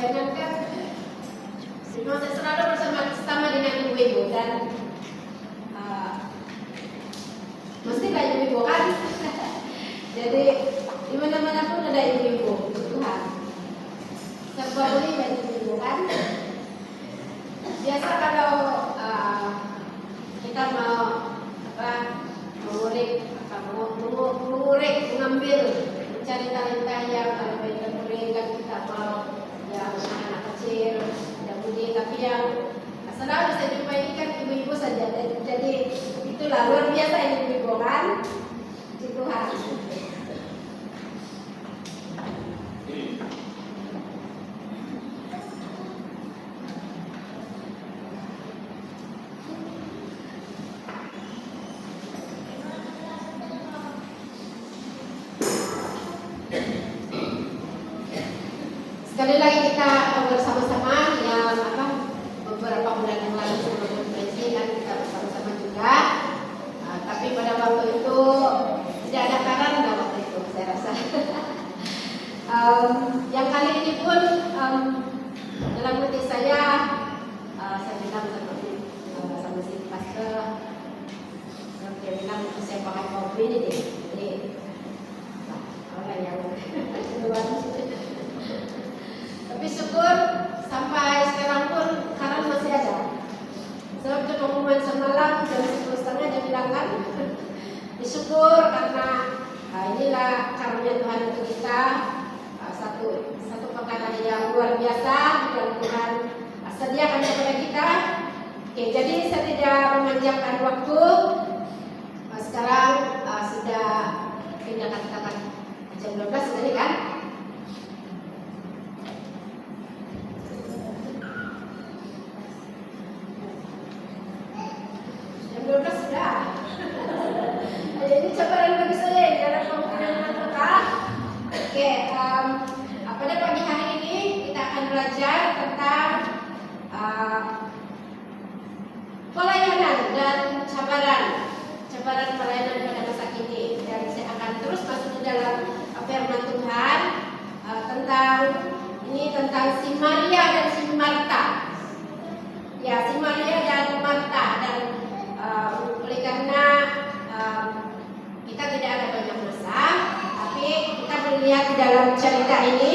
Jangankan saya selalu bersama dengan ibu-ibu dan mestilah ibu-ibu kan. Jadi di mana-mana pun ada ibu-ibu, Tuhan. Serba boleh dari ibu kan. Biasa kalau kita mau mengurik, mengambil, mencari talenta yang kalau mereka kita mau yang anak kecil, yang budi, tapi yang selalu saya jumpa ini kan ibu-ibu saja. Jadi itulah luar biasa ini ibu-ibu kan. Puji Tuhan. Sekali lagi kita bersama-sama yang beberapa bulan yang lalu sebelum konferensi kan kita bersama-sama juga. Tapi pada waktu itu tidak ada karanda waktu itu saya rasa. Yang kali ini pun dalam hati saya bilang seperti sama si pastor, dia bilang saya pakai kopi ini deh. Jadi orang yang luar. Tapi syukur sampai sekarang pun karang masih ada. Sebab itu pengumuman semalam jam 10.30 dia bilang kan, disyukur karena inilah karunia Tuhan untuk kita, satu perkara yang luar biasa yang Tuhan sediakan kepada kita. Oke, jadi saya tidak memanjangkan waktu. Sekarang sudah pindah katakan jam 12 tadi kan. Sudah. Jadi cabaran bagi saya dalam penggunaan kata. Oke, pada pagi hari ini kita akan belajar tentang pelayanan dan cabaran pelayanan pada masa kini. Dan saya akan terus masuk ke dalam firman Tuhan tentang si Maria dan si Marta. Ya, si Maria dan Marta dan oleh karena kita tidak ada banyak masa, tapi kita melihat di dalam cerita ini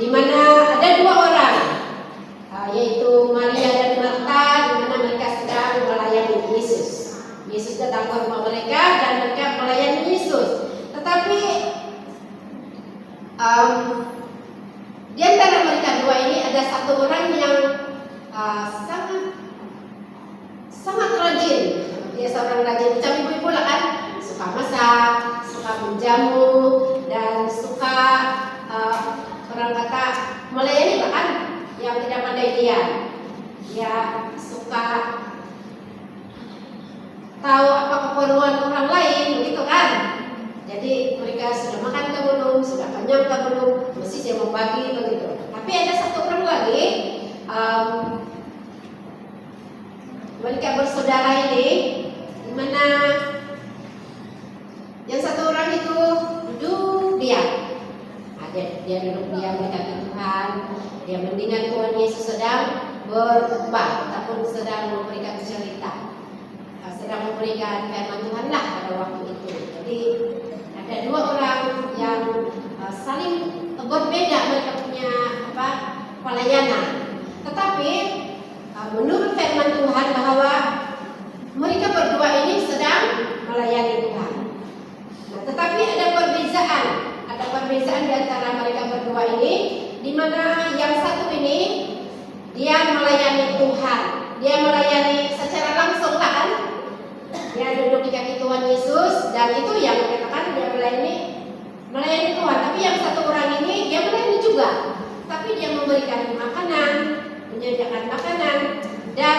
di mana ada dua orang, yaitu Maria dan Marta, di mana mereka sedang melayani Yesus. Yesus datang ke rumah mereka dan mereka melayani Yesus. Tetapi di antara mereka dua ini ada satu orang yang sangat rajin. Dia seorang rajin, macam ibu-ibu lah kan, suka masak, suka menjamu, dan suka orang kata melayani bahkan yang tidak pandai dia suka tahu apa keperluan orang lain, begitu kan? Jadi mereka sudah makan ke belum, sudah kenyang ke belum, mesti saya mau bagi begitu. Tapi ada satu orang lagi, mereka bersaudara ini, di mana yang satu orang itu duduk diam. Dia duduk diam mendekati Tuhan. Dia mendengar Tuhan Yesus sedang berkhotbah ataupun sedang memberikan cerita, sedang memberikan firman Tuhan lah pada waktu itu. Jadi ada dua orang yang saling berbeda mereka punya pelayanan. Tetapi menurut firman Tuhan bahwa mereka berdua ini sedang melayani Tuhan. Nah, tetapi ada perbedaan di antara mereka berdua ini, di mana yang satu ini dia melayani Tuhan, dia melayani secara langsung kan? Dia duduk di kaki Tuhan Yesus dan itu yang dikatakan dia melayani Tuhan. Tapi yang satu orang ini dia melayani juga, tapi dia memberikan makanan, menyediakan makanan dan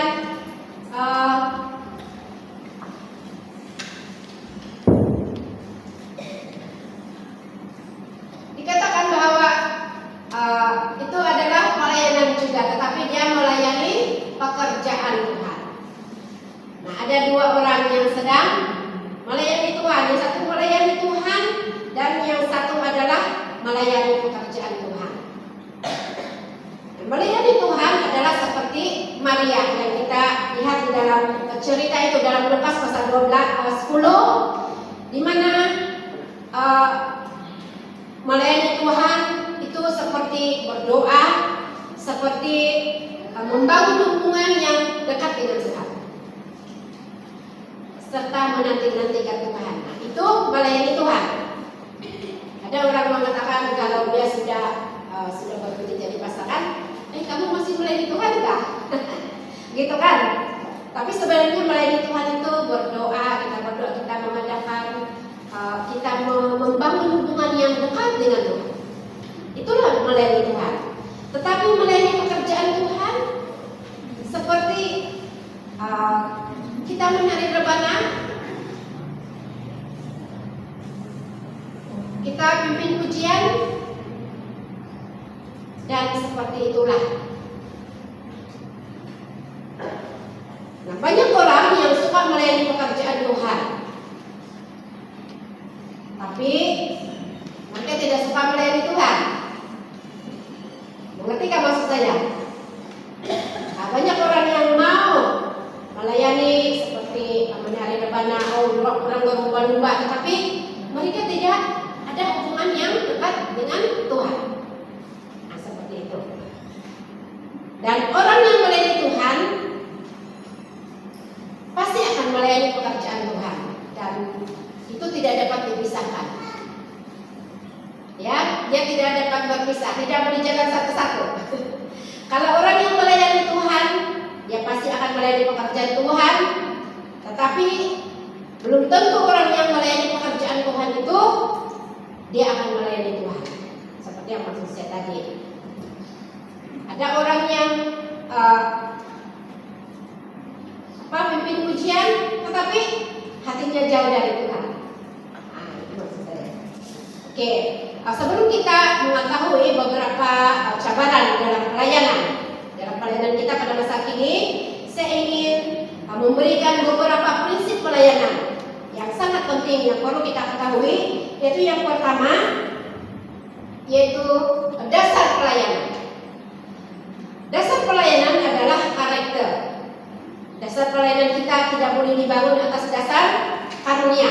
dikatakan bahwa itu adalah pelayanan juga, tetapi dia melayani pekerjaan Tuhan. Nah, ada dua orang yang sedang melayani Tuhan, yang satu melayani Tuhan dan yang satu adalah melayani pekerjaan Tuhan. Melayani Tuhan adalah seperti Maria yang kita lihat di dalam cerita itu dalam Lukas pasal 10, di mana melayani Tuhan itu seperti berdoa, seperti membangun hubungan yang dekat dengan Tuhan, serta menanti-nantikan Tuhan. Nah, itu melayani Tuhan. Ada orang mengatakan kalau dia sudah berhenti jadi pasangan, kamu masih melayani Tuhan kah? Gitu kan? Tapi sebenarnya melayani Tuhan itu berdoa, kita mengadakan, kita membangun hubungan yang dekat dengan Tuhan. Itulah melayani Tuhan. Tetapi melayani pekerjaan Tuhan seperti kita menari rebana, kita pimpin pujian, dan seperti itulah. Nah, banyak orang yang suka melayani pekerjaan Tuhan, tapi mereka tidak suka melayani Tuhan. Mengerti kan maksud saya? Nah, banyak orang yang mau melayani seperti menari rebana, orang berlomba-lomba, tetapi mereka tidak ada hubungan yang dekat dengan Tuhan. Nah, seperti itu. Dan orang yang melayani Tuhan pasti akan melayani pekerjaan Tuhan, dan itu tidak dapat dipisahkan. Ya, dia tidak dapat berpisah, tidak boleh jalan satu-satu. Kalau orang yang melayani Tuhan, dia pasti akan melayani pekerjaan Tuhan, tetapi belum tentu orang yang melayani pekerjaan Tuhan itu dia akan melayani Tuhan. Seperti yang maksud saya tadi. Ada orang yang pimpin pujian, tetapi hatinya jauh dari Tuhan. Nah, itu maksud saya. Oke, sebelum kita mengetahui beberapa cabaran dalam pelayanan kita pada masa kini, saya ingin memberikan beberapa prinsip pelayanan yang sangat penting yang perlu kita ketahui, yaitu yang pertama, yaitu dasar pelayanan. Dasar pelayanan adalah karakter. Dasar pelayanan kita tidak boleh dibangun atas dasar karunia,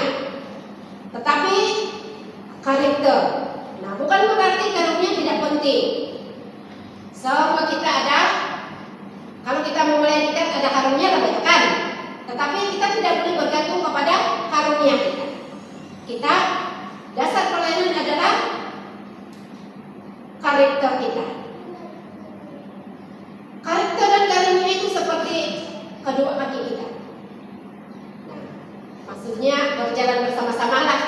tetapi karakter. Nah, bukan berarti karunia tidak penting. Semua kita ada. Kalau kita mau melayani ada karunia lah, kan? Tetapi kita tidak boleh bergantung kepada karunia kita. Dasar pelayanan adalah karakter kita. Karakter dan karunia itu seperti kedua kaki kita. Nah, maksudnya berjalan bersama-sama lah.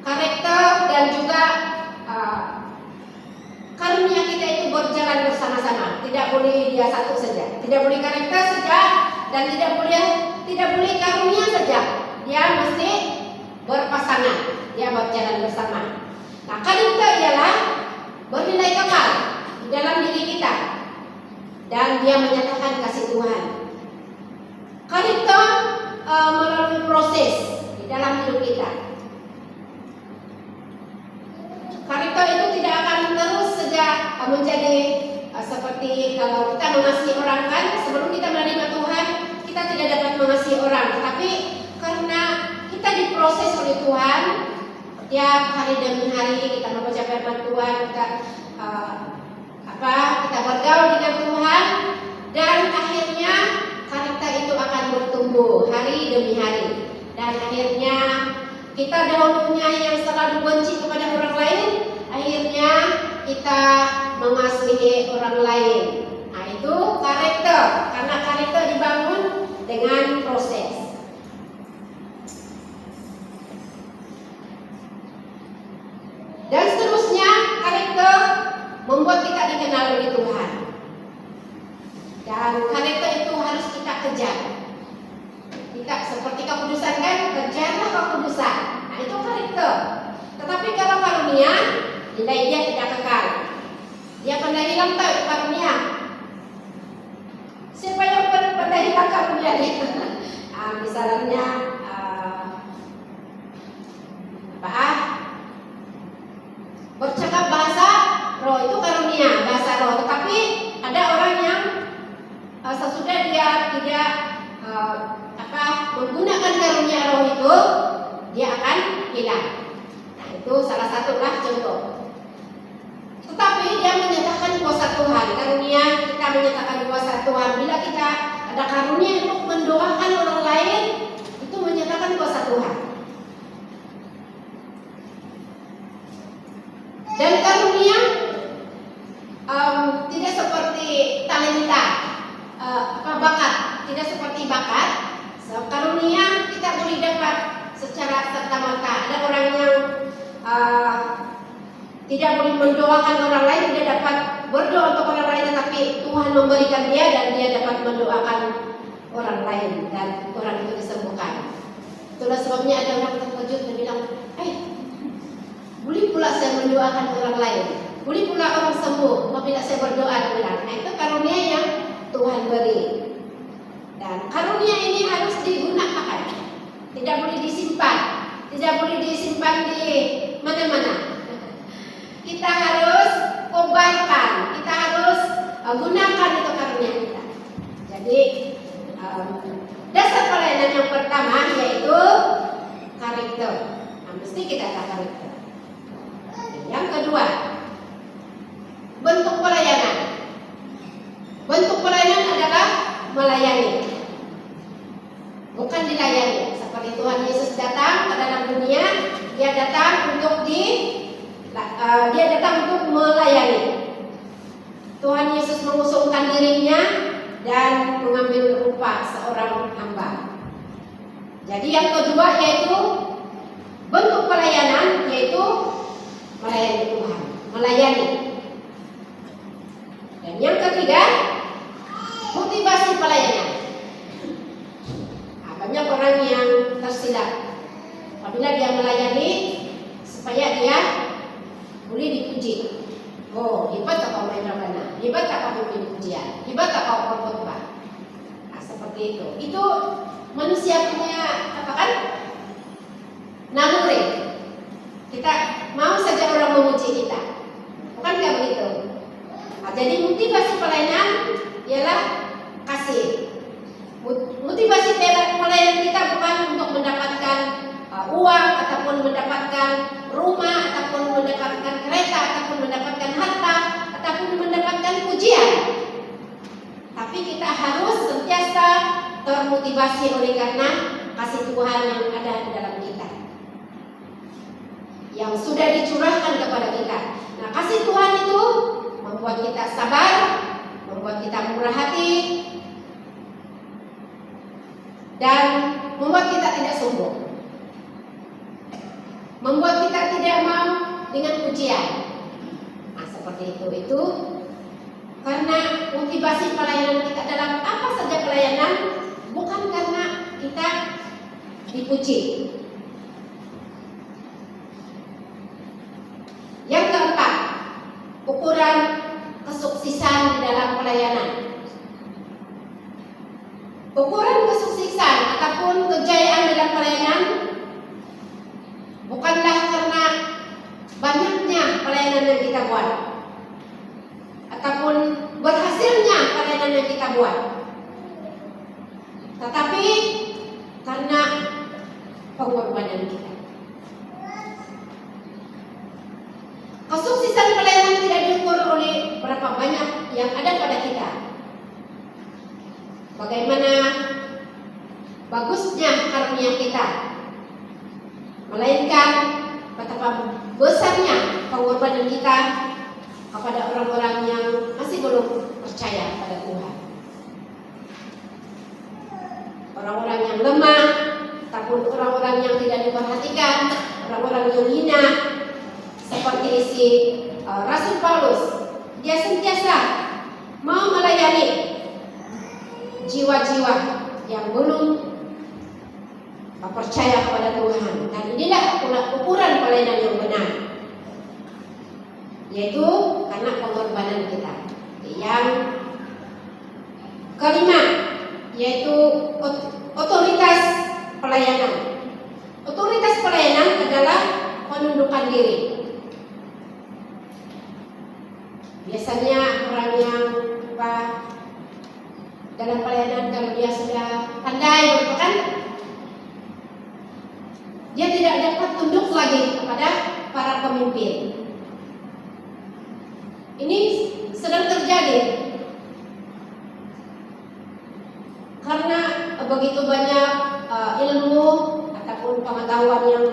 Karakter dan juga karunia kita itu berjalan bersama-sama. Tidak boleh dia satu saja. Tidak boleh karakter saja dan tidak boleh karunia saja. Dia mesti berpasangan. Dia berjalan bersama. Nah, karakter ialah bernilai kekal di dalam diri kita dan dia menyatakan kasih Tuhan. Karakter melalui proses di dalam hidup kita. Karakter itu tidak akan terus saja menjadi seperti kalau kita mengasihi orang, kan sebelum kita menerima Tuhan kita tidak dapat mengasihi orang, tetapi karena kita diproses oleh Tuhan tiap hari demi hari, kita membaca firman Tuhan, kita bergaul dengan Tuhan, dan akhirnya karakter itu akan bertumbuh hari demi hari, dan akhirnya kita dahulunya yang selalu benci kepada orang lain, akhirnya kita mengasihi orang lain. Nah, itu karakter, karena karakter dibangun dengan proses. Dan seterusnya, karakter membuat kita dikenal oleh Tuhan. Dan karakter itu harus kita kejar. Kita seperti kekudusan, kan, kejarlah kekudusan. Nah, itu karakter. Tetapi kalau karunia, nilai dia tidak kekal. Dia pandai hilang tak karunia. Siapa yang pandai hilang karunia dia? Misalnya bercakap bahasa roh, itu karunia bahasa roh. Tetapi kuasa Tuhan. Bila kita ada karunia untuk mendoakan orang lain, itu menyatakan kuasa Tuhan. Dan karunia tidak seperti talenta, bakat, tidak seperti bakat. Karunia kita boleh dapat secara serta-merta. Ada orang yang tidak boleh mendoakan orang lain, tidak dapat berdoa untuk orang lain, tetapi Tuhan memberikan dia dan dia dapat mendoakan orang lain dan orang itu disembuhkan. Itulah sebabnya ada orang terkejut dan bilang, boleh pula saya mendoakan orang lain, boleh pula orang sembuh apabila saya berdoa. Dia bilang, nah itu karunia yang Tuhan beri. Dan karunia ini harus digunakan, tidak boleh disimpan, tidak boleh disimpan di mana-mana. Kita harus kobarkan, kita harus gunakan itu karunia kita. Jadi dasar pelayanan yang pertama yaitu karakter. Nah, mesti kita ada karakter. Yang kedua, bentuk pelayanan. Bentuk pelayanan adalah melayani, bukan dilayani. Seperti Tuhan Yesus datang ke dalam dunia, dia datang untuk melayani. Tuhan Yesus mengusungkan dirinya dan mengambil rupa seorang hamba. Jadi yang kedua yaitu bentuk pelayanan, yaitu melayani Tuhan, melayani. Dan yang ketiga, motivasi pelayanan. Banyak orang yang tersilap apabila dia melayani supaya dia boleh dipuji. Oh, hebat kau main rabana, hebat kau memimpin pujian, hebat kau berkhotbah. Nah, seperti itu. Itu manusia punya apa kan? Naluri. Kita mau saja orang memuji kita, bukankah begitu? Nah, jadi motivasi pelayanan ialah kasih. Motivasi pelayanan kita bukan untuk mendapatkan uang ataupun mendapatkan rumah ataupun mendapatkan kereta ataupun mendapatkan harta ataupun mendapatkan pujian. Tapi kita harus sentiasa termotivasi oleh karena kasih Tuhan yang ada di dalam kita, yang sudah dicurahkan kepada kita. Nah, kasih Tuhan itu membuat kita sabar, membuat kita murah hati, dan membuat kita tidak sombong, membuat kita tidak mau dengan pujian. Nah, seperti itu karena motivasi pelayanan kita dalam apa saja pelayanan bukan karena kita dipuji. Yang keempat, ukuran kesuksesan di dalam pelayanan. Ukuran kesuksesan ataupun kejayaan dalam pelayanan bukanlah karena banyaknya pelayanan yang kita buat ataupun berhasilnya pelayanan yang kita buat, tetapi karena pengorbanan kita. Kesuksesan pelayanan tidak diukur oleh berapa banyak yang ada pada kita, bagaimana bagusnya karunia kita, melainkan betapa besarnya pengorbanan kita kepada orang-orang yang masih belum percaya pada Tuhan, orang-orang yang lemah ataupun orang-orang yang tidak diperhatikan, orang-orang yang hina. Seperti si Rasul Paulus, dia sentiasa mau melayani jiwa-jiwa yang belum percaya kepada Tuhan. Dan inilah ukuran pelayanan yang benar, yaitu karena pengorbanan kita. Yang kelima yaitu otoritas pelayanan. Otoritas pelayanan adalah penundukan diri. Biasanya orang yang dalam pelayanan, kalau dia sudah pandai kan, dia tidak dapat tunduk lagi kepada para pemimpin. Ini sedang terjadi. begitu banyak ilmu ataupun pengetahuan yang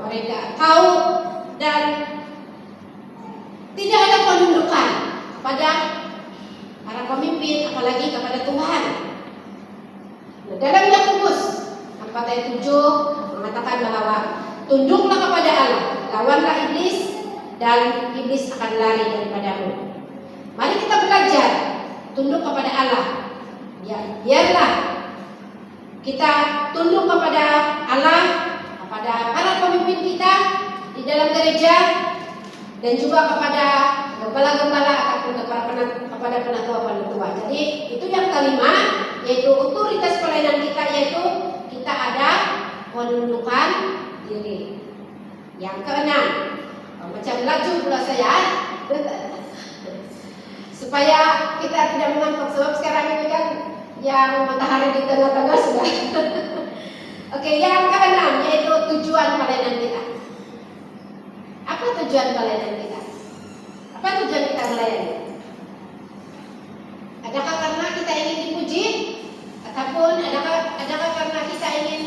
mereka tahu, dan tidak ada penundukan kepada para pemimpin, apalagi kepada Tuhan. Nah, dalam Yakobus 4:7 mengatakan bahwa tunduklah kepada Allah, lawanlah iblis, dan iblis akan lari daripadamu. Mari kita belajar tunduk kepada Allah. Ya, biarlah kita tunduk kepada Allah, kepada para pemimpin kita di dalam gereja, dan juga kepada gembala-gembala ataupun kepada penatua-penatua. Jadi itu yang kelima, yaitu otoritas pelayanan kita, yaitu kita ada penundukan diri. Yang keenam, macam laju pula saya, supaya kita tidak mengantuk, sebab sekarang ini kan yang matahari di tengah-tengah sudah. Oke, yang keenam yaitu tujuan pelayanan kita. Apa tujuan pelayanan kita? Apa tujuan kita melayani? Adakah karena kita ingin dipuji, ataupun adakah karena kita ingin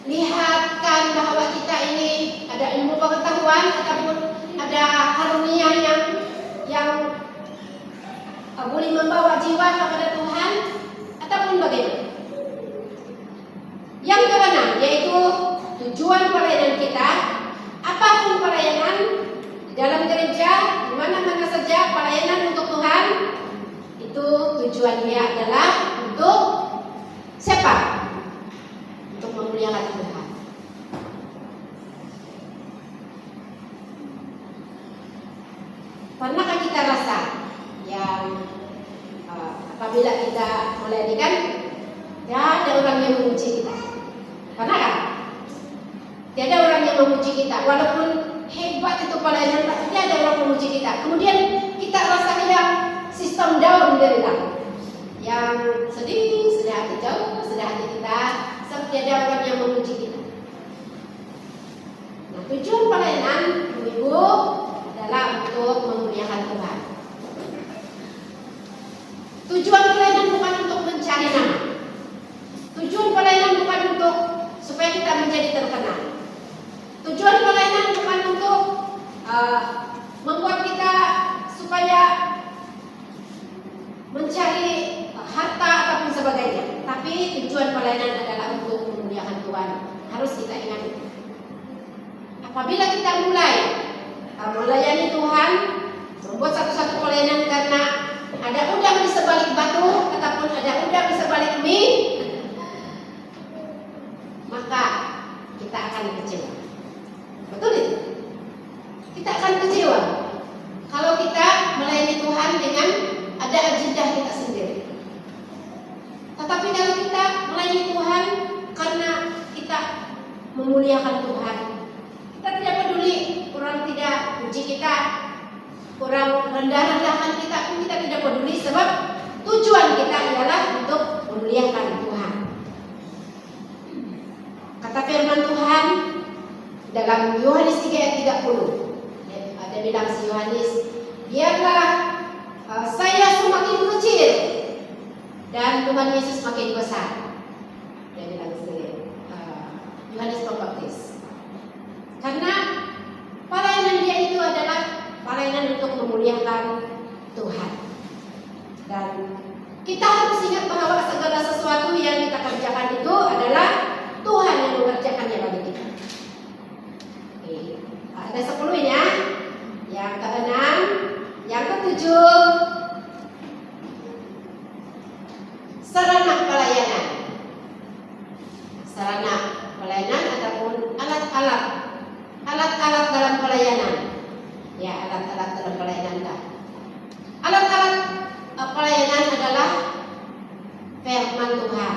lihatkan bahwa kita ini ada ilmu pengetahuan, ataupun ada karunia yang boleh membawa jiwa kepada Tuhan, ataupun bagaimana? Yang keenam yaitu tujuan pelayanan kita. Apapun pelayanan di dalam gereja, di mana-mana saja pelayanan untuk Tuhan, itu tujuannya adalah untuk siapa? Untuk memuliakan Tuhan. Pernahkah kita rasa yang apabila kita melayani kan, tidak ada orang yang memuji kita? Pernah kan? Tiada orang yang memuji kita, walaupun hebat itu pelayanan, tapi tidak ada orang memuji kita. Kemudian kita rasa yang sistem down dari kita, yang sedih hati jauh, sedih hati kita, sebab tiada orang yang memuji kita. Nah, tujuan pelayanan Ibu adalah untuk memuliakan Tuhan. Tujuan pelayanan bukan untuk mencari nama. Tujuan pelayanan bukan untuk supaya kita menjadi terkenal. Tujuan pelayanan bukan untuk membuat kita supaya mencari harta ataupun sebagainya. Tapi tujuan pelayanan adalah untuk memuliakan Tuhan. Harus kita ingat. Apabila kita mulai melayani Tuhan, membuat satu-satu pelayanan karena ada udang di sebalik batu ataupun ada udang di sebalik mie, maka kita akan kecewa. Betul itu? Kita akan kecewa kalau kita melayani Tuhan dengan ada agenda kita sendiri. Tetapi kalau kita melayani Tuhan karena kita memuliakan Tuhan, kita tidak peduli orang tidak puji kita, orang rendah-rendahkan kita pun kita tidak peduli, sebab tujuan kita adalah untuk memuliakan Tuhan. Kata firman Tuhan dalam Yohanes 3 ayat 30, ada bilang si Yohanes, biarlah saya semakin kecil dan Tuhan Yesus semakin besar. Dia bilang Yohanes Pembaptis. Karena pelayanan dia itu adalah pelayanan untuk memuliakan Tuhan. Dan kita harus ingat bahwa segala sesuatu yang kita kerjakan itu adalah Tuhan yang mengerjakannya bagi kita. Ada 10 ya. Yang ke-6, yang ke-7, sarana pelayanan. Sarana pelayanan ataupun alat-alat dalam pelayanan. Ya, alat-alat dalam pelayanan dah. Alat-alat pelayanan adalah firman Tuhan.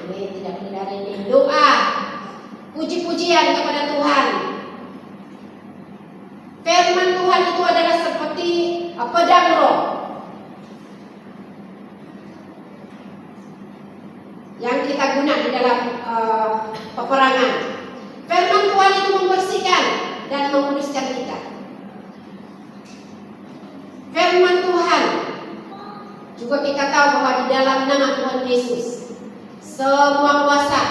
Ini tidak benar, ini doa, puji-pujian kepada Tuhan. Firman Tuhan itu adalah seperti pedang roh yang kita guna di dalam peperangan. Firman Tuhan itu membersihkan dan menguduskan kita. Firman Tuhan Juga kita tahu bahwa di dalam nama Tuhan Yesus semua kuasa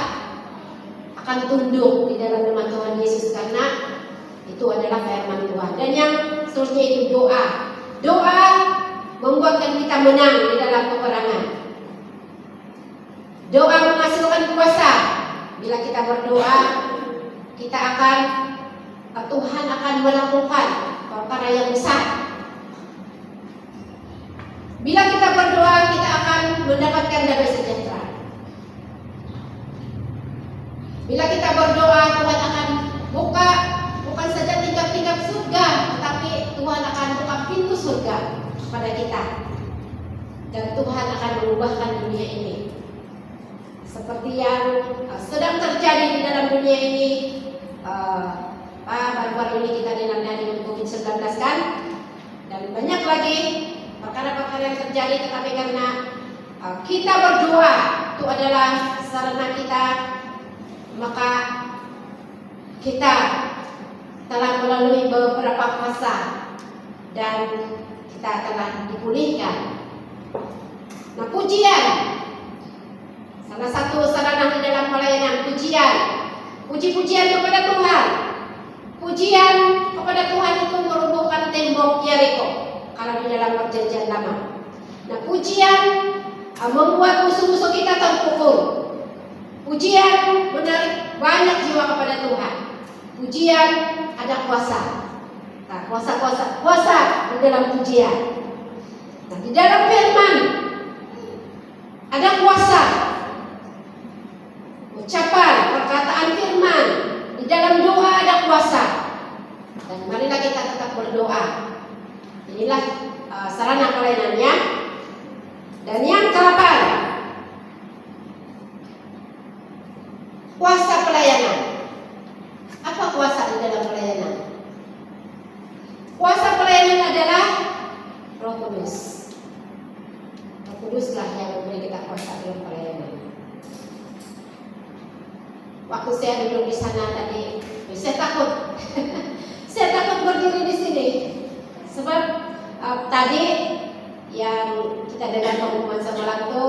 akan tunduk di dalam nama Tuhan Yesus, karena itu adalah firman Tuhan. Dan yang seterusnya itu doa. Doa membuatkan kita menang di dalam peperangan. Doa menghasilkan kuasa. Bila kita berdoa, kita akan Tuhan akan melakukan perkara yang besar. Bila kita berdoa, kita akan mendapatkan damai sejahtera. Bila kita berdoa, Tuhan akan buka bukan saja tingkap-tingkap surga, tetapi Tuhan akan buka pintu surga kepada kita. Dan Tuhan akan mengubahkan dunia ini. Seperti yang sedang terjadi di dalam dunia ini, baru-baru ini kita dinamai COVID-19 kan, dan banyak lagi perkara-perkara yang terjadi. Tetapi karena kita berdoa, itu adalah sarana kita, maka kita telah melalui beberapa fase dan kita telah dipulihkan. Nah, pujian salah satu sarana di dalam pelayanan, pujian. Puji-pujian kepada Tuhan. Pujian kepada Tuhan itu meruntuhkan tembok Yeriko kalau di dalam perjanjian lama. Nah, pujian membuat musuh-musuh kita terpukul. Pujian menarik banyak jiwa kepada Tuhan. Pujian ada kuasa. Nah, kuasa di dalam pujian. Nah, di dalam firman ada kuasa. Ucapan, perkataan firman, di dalam doa ada kuasa. Dan marilah kita tetap berdoa. Inilah sarana pelayanannya. Dan yang ke-8, kuasa pelayanan. Apa kuasa di dalam pelayanan? Kuasa pelayanan adalah Roh Kudus. Roh Kuduslah yang memberi kita kuasa dalam pelayanan. Waktu saya duduk di sana tadi, saya takut. Saya takut berdiri di sini. Sebab tadi yang kita dengar pengumuman semalam itu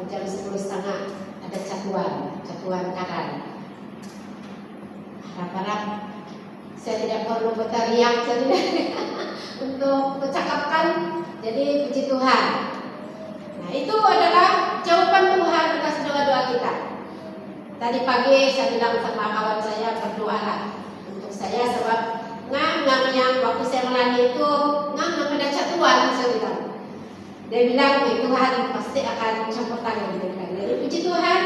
jam 10.30 ada catuan karan. Harap-harap saya tidak perlu berteriak untuk mencakapkan. Jadi puji Tuhan. Nah, itu adalah jawaban Tuhan atas doa-doa kita. Tadi pagi saya bilang sama kawan saya, berdoalah untuk saya, sebab ngam yang waktu saya melayani itu ngam ada catuan, saya bilang. Dia bilang, Tuhan pasti akan campur tangan. Jadi puji Tuhan,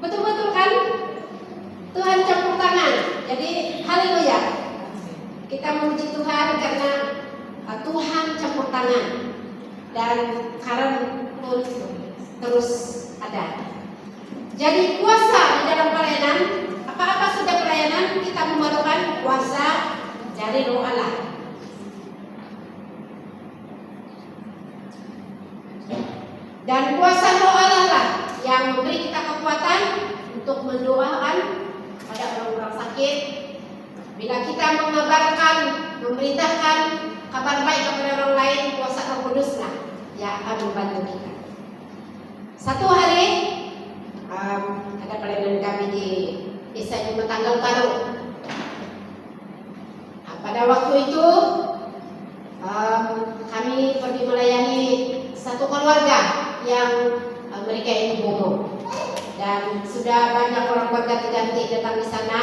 betul-betul kan? Tuhan campur tangan. Jadi haleluya. Kita memuji Tuhan karena Tuhan campur tangan. Dan karena pun terus ada. Jadi kuasa di dalam pelayanan, apa-apa saja pelayanan, kita memerlukan kuasa dari Roh Allah. Dan kuasa Roh Allah lah yang memberi kita kekuatan untuk mendoakan pada orang-orang sakit. Bila kita mengabarkan, memberitakan kabar baik kepada orang lain, kuasa Roh Kudus lah yang akan membantu kita. Satu hari ada pelayanan kami di Desa Juma Tanggal Baru. Pada waktu itu kami pergi melayani satu keluarga yang mereka ini bomo, dan sudah banyak orang keluarga terganti datang di sana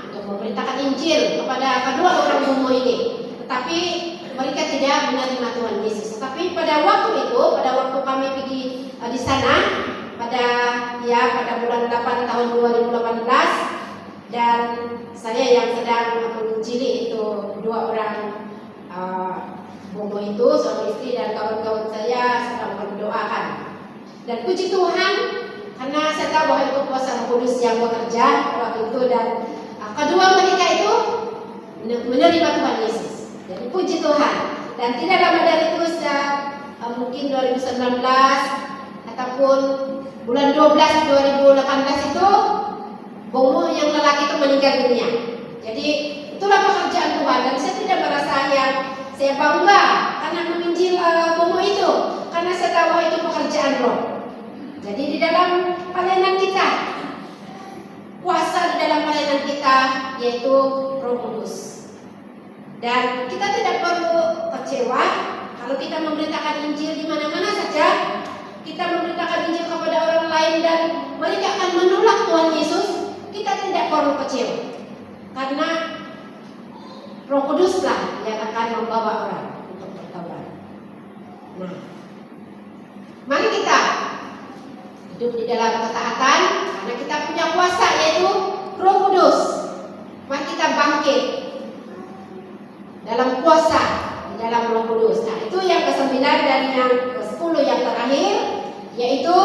untuk memberitakan Injil kepada kedua orang bomo ini. Tetapi mereka tidak menerima Tuhan Yesus. Tapi pada waktu itu, pada waktu kami pergi di sana pada bulan 8 tahun 2018, dan saya yang sedang menginjili itu dua orang bomo itu, suami istri dan kawan-kawan saya sedang mendoakan. Dan puji Tuhan, karena saya tahu bahwa itu kuasa Roh Kudus yang bekerja waktu itu, dan kedua mereka itu menerima Tuhan Yesus. Jadi puji Tuhan. Dan tidak lama dari itu, mungkin 2019 ataupun bulan 12 2018 itu bomo yang lelaki itu meninggal dunia. Jadi itulah pekerjaan Tuhan, dan saya tidak merasa yang saya bangga karena Injil Bomo itu? Karena saya tahu itu pekerjaan roh. Jadi di dalam pelayanan kita, kuasa di dalam pelayanan kita yaitu Roh Kudus. Dan kita tidak perlu kecewa kalau kita memberitakan Injil di mana-mana saja. Kita memberitakan Injil kepada orang lain dan mereka akan menolak Tuhan Yesus. Kita tidak perlu kecewa, karena Roh Kuduslah yang akan membawa orang untuk bertobat. Nah, mari kita hidup di dalam ketaatan, karena kita punya kuasa yaitu Roh Kudus. Mari kita bangkit dalam kuasa di dalam Roh Kudus. Nah, itu yang ke-9 dan yang ke-10 yang terakhir, yaitu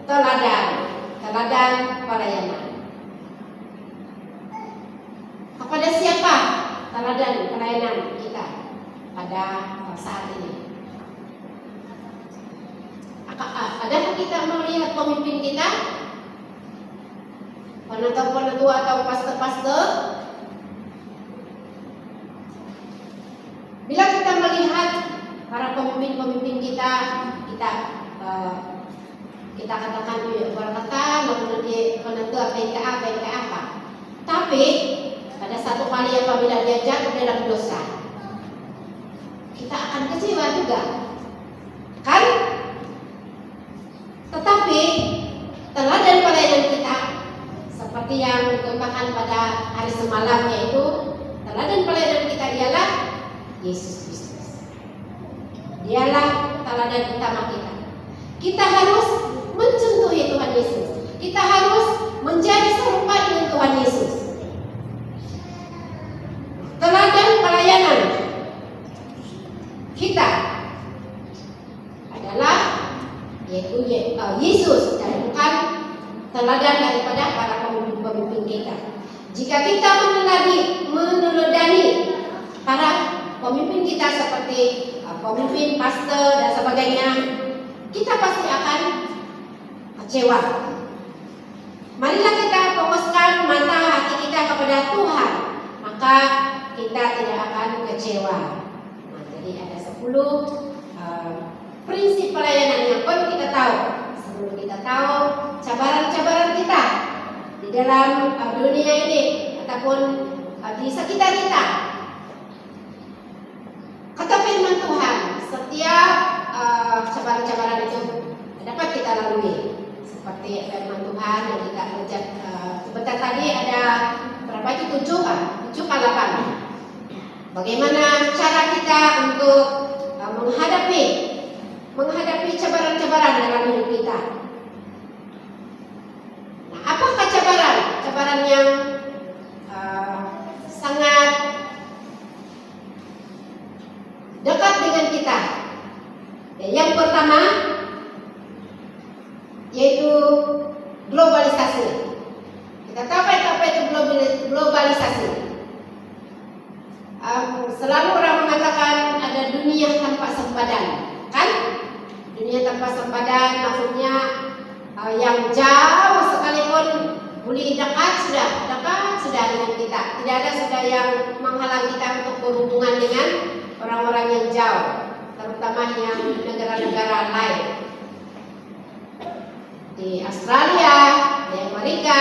teladan pelayanan. Kepada siapa teladan pelayanan kita pada saat ini? Adakah kita melihat pemimpin kita, penatua atau pastor-pastor? Bila kita melihat para pemimpin kita katakan berkata lalu penatua PKA apa. Tapi pada satu kali apabila dia jatuh dalam dosa, kita akan kecewa juga, kan? Tetapi teladan pelayanan kita seperti yang dikatakan pada hari semalam, yaitu teladan pelayanan kita ialah Yesus Kristus. Dialah teladan utama kita. Kita harus mencontohi Tuhan Yesus. Kita harus menjadi serupa dengan Tuhan Yesus. Teladan pelayanan kita adalah yaitu Yesus, dan bukan teladan daripada para pemimpin kita. Jika kita meneladani para pemimpin kita seperti pemimpin, pastor dan sebagainya, kita pasti akan kecewa. Marilah kita fokuskan mata hati kita kepada Tuhan, maka kita tidak akan kecewa. Nah, jadi ada 10 prinsip pelayanan yang perlu kita tahu sebelum kita tahu cabaran-cabaran kita di dalam dunia ini ataupun di sekitar kita. Kata firman Tuhan, setiap cabaran-cabaran itu dapat kita lalui. Seperti firman Tuhan yang kita baca sebentar tadi, ada berapa itu? 7 ke 8. Bagaimana cara kita untuk menghadapi cabaran-cabaran dalam hidup kita. Nah, apakah cabaran? Cabaran yang sangat dekat dengan kita. Yang pertama yaitu globalisasi. Kita tahu apa itu globalisasi. Selalu orang mengatakan ada dunia tanpa sempadan, kan? Dunia tanpa sempadan maksudnya yang jauh sekalipun boleh dekat sudah dengan kita. Tidak ada sudah yang menghalang kita untuk berhubungan dengan orang-orang yang jauh, terutama yang di negara-negara lain, di Australia, di Amerika,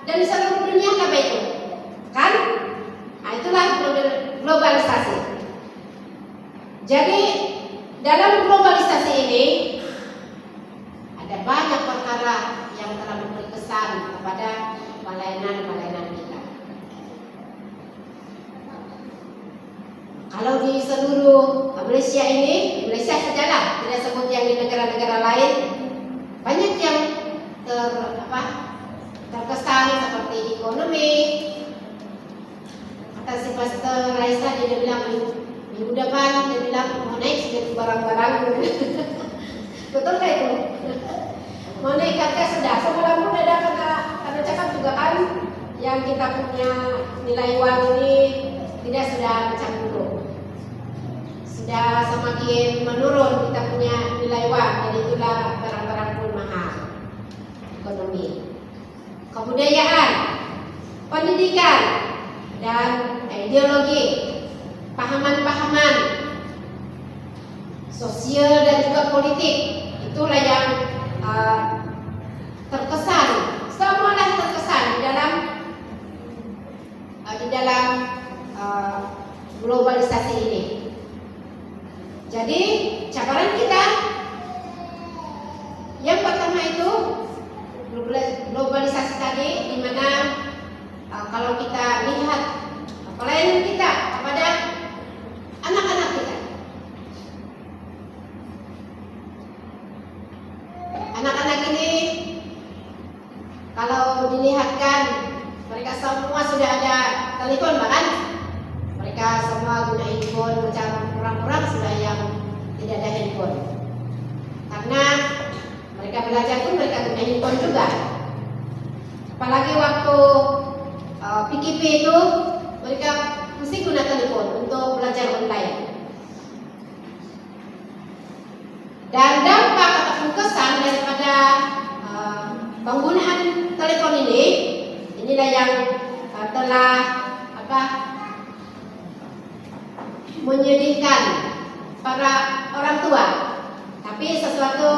dan di seluruh dunia. Apa itu? Kan? Nah, itulah globalisasi. Jadi dalam globalisasi ini ada banyak perkara yang telah memberi kesan kepada pelayanan kita. Kalau di seluruh Malaysia ini, Malaysia sajalah, tidak sebut yang di negara-negara lain, banyak yang terkesan seperti ekonomi. Kata si Pastor Raisa, dia bilang minggu depan dia bilang mau naik sedikit barang-barang. Betul kayak itu? Mau naik harga sudah. Sebelum pun ada kata cakap juga kan, yang kita punya nilai uang ini tidak sudah macam dulu. Sudah semakin menurun kita punya nilai uang, jadi itulah barang-barang pun mahal. Ekonomi, kebudayaan, pendidikan, dan ideologi, pahaman-pahaman sosial dan juga politik. Itulah yang terkesan, semualah terkesan di dalam globalisasi ini. Jadi cabaran kita yang pertama itu globalisasi tadi, di mana kalau kita lihat pelayanan kita kepada anak-anak kita. Anak-anak ini kalau dilihatkan mereka semua sudah ada telepon, bahkan mereka semua guna handphone, macam orang-orang sudah yang tidak ada handphone. Karena mereka belajar pun mereka guna handphone juga. Apalagi waktu PKP itu mereka mesti guna telepon untuk belajar online. Dan dampak ataupun kesan daripada penggunaan telepon ini, inilah yang telah menyedihkan para orang tua. Tapi sesuatu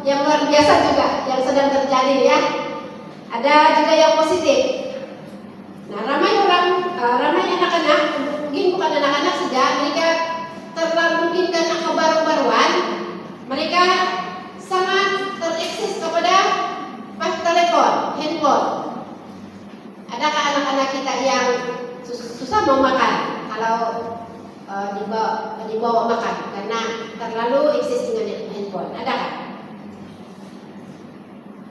yang luar biasa juga yang sedang terjadi ya. Ada juga yang positif. Nah, ramai anak-anak, mungkin bukan anak-anak saja, mereka terlalu mungkin karena kebaru-baruan, mereka sangat tereksis kepada telepon, handphone. Adakah anak-anak kita yang susah mau makan kalau dibawa makan karena terlalu eksis dengan handphone? Adakah?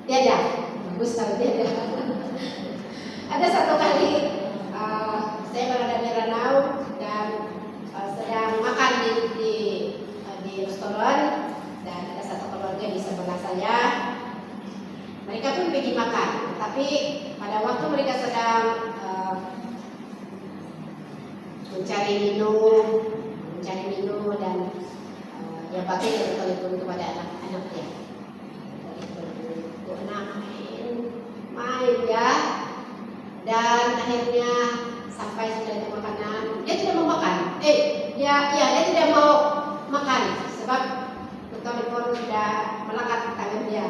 Tiada. Bagus kalau tiada. Ada satu kali saya berada di Ranau dan sedang makan di restoran, dan ada satu keluarga di sebelah saya. Mereka pun pergi makan, tapi pada waktu mereka sedang mencari minum dan yang pakai telepon kepada anak-anaknya. Anak main ya, dan akhirnya sampai sudah itu makanan, dia tidak mau makan. Dia tidak mau makan sebab telepon sudah melekat di tangan dia.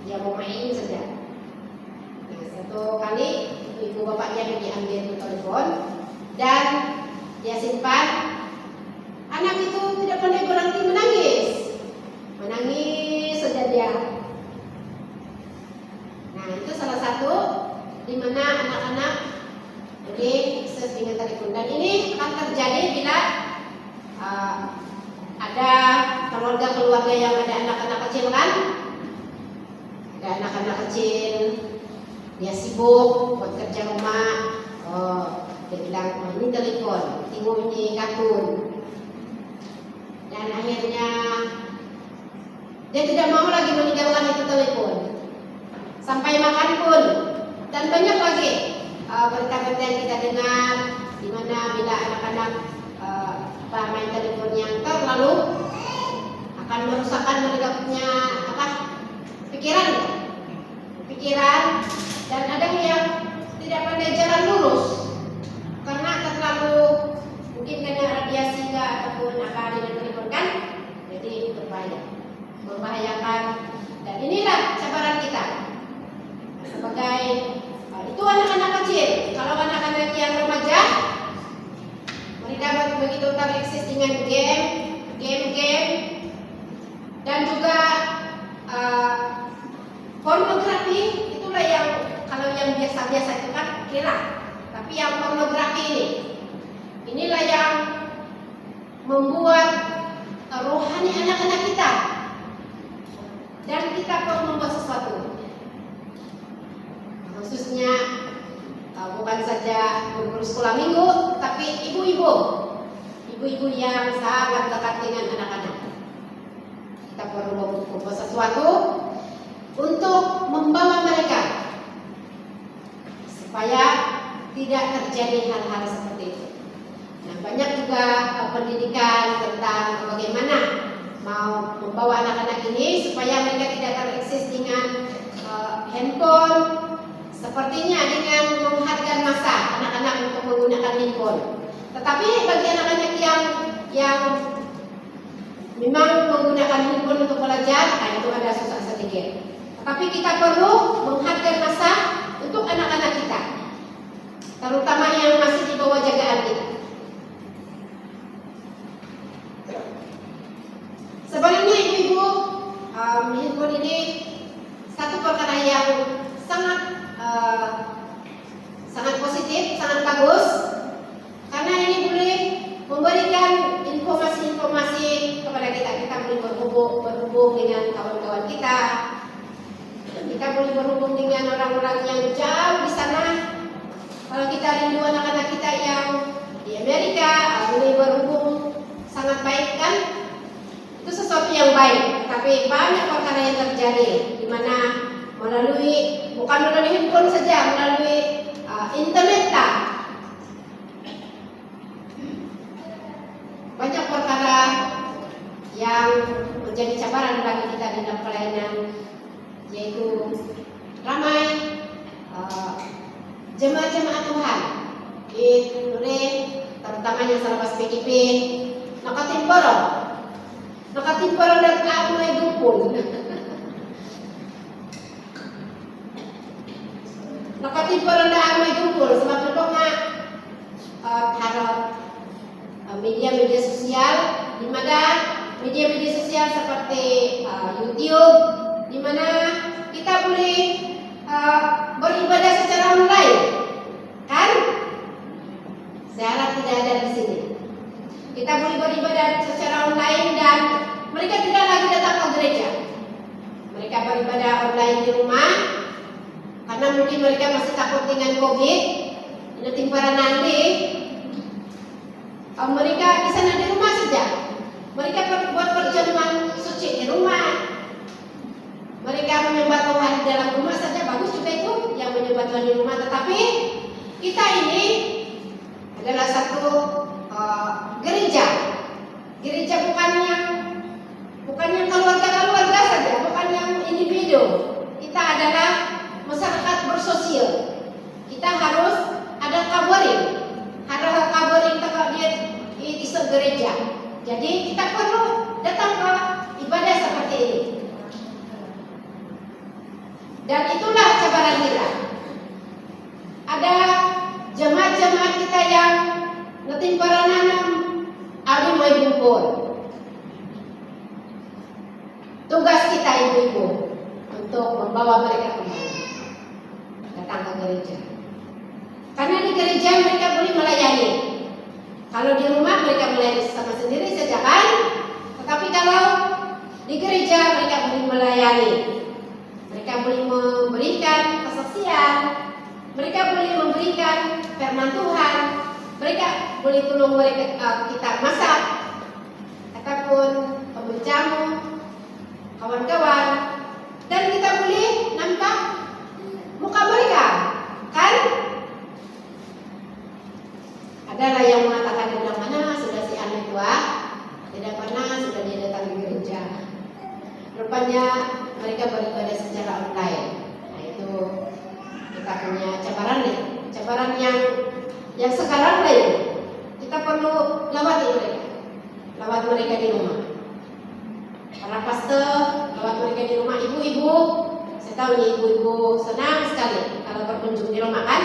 Dia mau main saja. Nah, satu kali ibu bapaknya pergi ambil telepon dan dia simpan. Anak itu tidak pandai berhenti menangis saja dia. Nah, itu salah satu di mana anak-anak ini akses dengan telepon, dan ini akan terjadi bila ada keluarga yang ada anak-anak kecil kan. Ada anak-anak kecil, dia sibuk buat kerja rumah. Dia bilang, ini telepon, tengok ini kartun. Dan akhirnya dia tidak mau lagi meninggalkan itu telepon sampai makan pun. Dan banyak lagi berita-berita yang kita dengar, di mana bila anak-anak main telepon yang terlalu akan merusakkan mereka pikiran, dan ada yang tidak pandai jalan lurus karena terlalu mungkin kena radiasi ataupun dengan telepon kan, jadi membahayakan. Dan inilah cabaran kita sebagai itu anak-anak kecil. Kalau anak-anak yang remaja, mereka begitu tereksis dengan game dan juga pornografi. Itulah yang kalau yang biasa-biasa itu kan kira, tapi yang pornografi inilah yang membuat rohani anak-anak kita, dan kita perlu membuat sesuatu, khususnya bukan saja guru sekolah minggu, tapi ibu-ibu yang sangat dekat dengan anak-anak. Kita perlu membuat sesuatu untuk membawa mereka supaya tidak terjadi hal-hal seperti itu. Nah, banyak juga pendidikan tentang bagaimana mau membawa anak-anak ini supaya mereka tidak tereksis dengan handphone, sepertinya dengan menghargai masa anak-anak untuk menggunakan handphone. Tetapi bagi anak-anak yang memang menggunakan handphone untuk belajar, nah itu ada susah sedikit. Tapi kita perlu menghabiskan masa untuk anak-anak kita, terutama yang masih di bawah jagaan kita. Sebaliknya ibu-ibu, handphone ini satu perkara yang sangat positif, sangat bagus, karena ini boleh memberikan informasi-informasi kepada kita. Kita boleh berhubung dengan kawan-kawan kita. Kita boleh berhubung dengan orang-orang yang jauh di sana. Kalau kita rindu anak-anak kita yang di Amerika, boleh berhubung, sangat baik kan? Itu sesuatu yang baik. Tapi banyak perkara yang terjadi di mana bukan melalui handphone saja, melalui internet lah. Banyak perkara yang menjadi cabaran bagi kita di dalam pelayanan, yaitu ramai jemaat-jemaat Tuhan terutama yang salabas PKP nakatimporo dan mulai dumpul nakatimporo dan mulai dumpul sebab itu harap media-media sosial, di mana media-media sosial seperti YouTube, di mana kita boleh beribadah secara online, kan? Saya harap tidak ada di sini. Kita boleh beribadah secara online dan mereka tidak lagi datang ke gereja. Mereka beribadah online di rumah karena mungkin mereka masih takut dengan COVID. Nanti para nanti mereka di sana di rumah saja. Mereka buat perjamuan suci di rumah. Mereka menyembah Tuhan di dalam rumah saja, bagus juga itu yang menyembah Tuhan di rumah. Tetapi kita ini adalah satu gereja. Gereja bukan yang keluarga saja, bukan yang individu. Kita adalah masyarakat bersosial. Kita harus ada covering di gereja. Jadi kita perlu datang ke ibadah seperti ini. Dan itulah cabaran kita. Ada jemaat-jemaat kita yang natin para nanam ada may bungkol. Tugas kita ibu-ibu untuk membawa mereka kembali datang ke gereja. Karena di gereja mereka boleh melayani. Kalau di rumah mereka melayani sama sendiri saja kan? Tetapi kalau di gereja mereka boleh melayani. Mereka boleh memberikan kesaksian. Mereka boleh memberikan firman Tuhan. Mereka boleh tolong kita masak ataupun menjamu kawan-kawan. Dan kita boleh nampak muka mereka, kan? Adalah yang mengatakan bilang mana sudah si anak tua, tidak pernah sudah dia datang di gereja. Rupanya mereka beribadah secara online. Nah itu kita punya cabaran yang sekarang lain. Kita perlu lawat mereka di rumah. Para pastor lawat mereka di rumah, ibu-ibu. Saya tahu nih ibu-ibu senang sekali kalau berkunjung di rumah kan.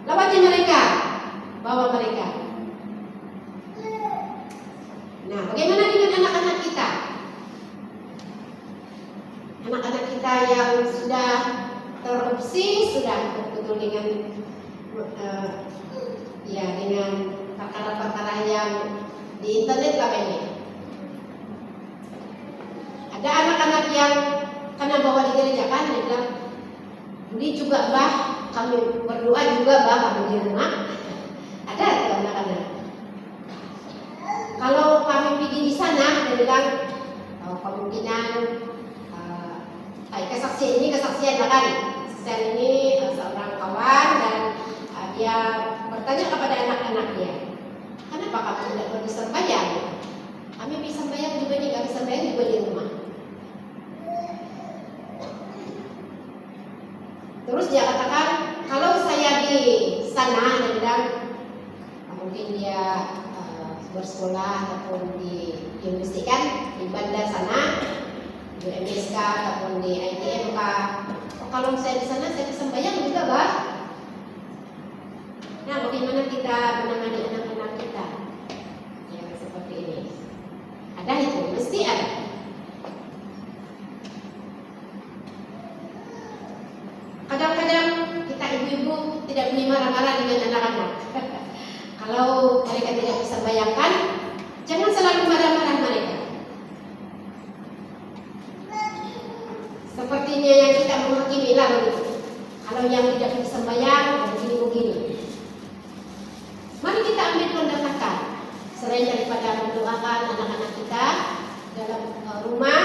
Lawati mereka. Bawa mereka. Nah, bagaimana dengan anak-anak kita? Anak-anak kita yang sudah teropsi, sudah betul dengan dengan perkara-perkara yang di internet lah ini. Ada anak-anak yang karena bawa di gereja kan, dia bilang, "Budi juga bah, kami berdoa juga bah kami di rumah." Ada tuh anak-anak. Kalau kami pergi di sana, dia bilang kemungkinan kesaksian lah kan. Kesaksian ini seorang kawan dan dia bertanya kepada anak-anak dia, kenapa kamu tidak pergi sembahyang? Kami bisa sembahyang juga nih, kami sembahyang juga di rumah. Terus dia katakan, kalau saya di sana, dia bilang mungkin dia bersekolah ataupun di universiti kan, di bandar sana, di MSK ataupun di ITMK. Kalau saya di sana saya sembahyang juga, Bah. Nah, bagaimana kita menangani anak-anak kita? Ya, seperti ini. Ada itu, mesti ada. Kadang-kadang kita ibu-ibu tidak boleh marah-marah dengan anak-anak. Kalau mereka tidak bisa bayangkan, jangan selalu marah-marah mereka. Sepertinya yang kita menghakimi lah begitu. Kalau yang tidak bisa bayang, begini-begini. Mari kita ambil pendekatan. Selain daripada mendoakan anak-anak kita dalam rumah,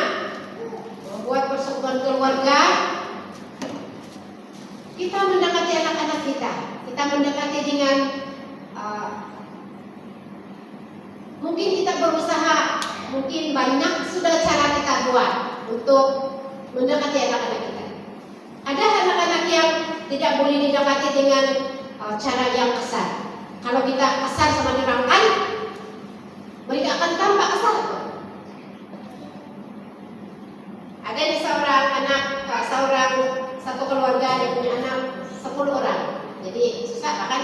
membuat persatuan keluarga, kita mendekati anak-anak kita. Kita mendekati dengan mungkin kita berusaha, mungkin banyak sudah cara kita buat untuk mendekati anak-anak kita. Ada anak-anak yang tidak boleh didekati dengan cara yang kasar. Kalau kita kasar sama orang kan, mereka akan tambah kasar. Ada di seorang anak, satu keluarga yang punya anak 10 orang. Jadi susah bahkan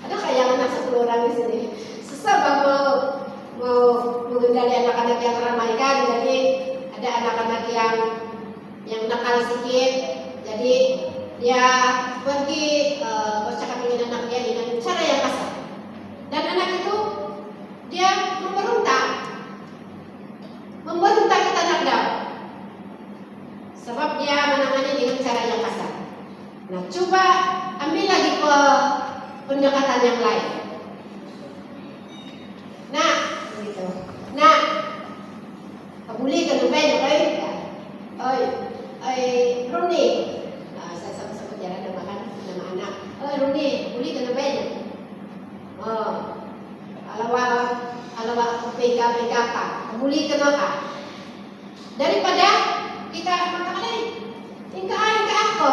ada kayak anak 10 orang di sini. Susah banget mau mengendali anak-anak yang ramai kan. Jadi ada anak-anak yang nakal sedikit. Jadi dia pergi bercakap dengan anak dia dengan cara yang kasar. Dan anak itu dia memberontak kita nakal. Sebab dia menangani dengan cara yang kasar. Nah, coba ambil lagi pendekatan yang lain. Nah, begitu. Nah, boleh kan lupain, Roni. Nah, saya sama-sama jalan nama anak. Roni, boleh kan lupain? Alawa PK apa? Boleh kan apa? Daripada kita mengatakan tingkah apa?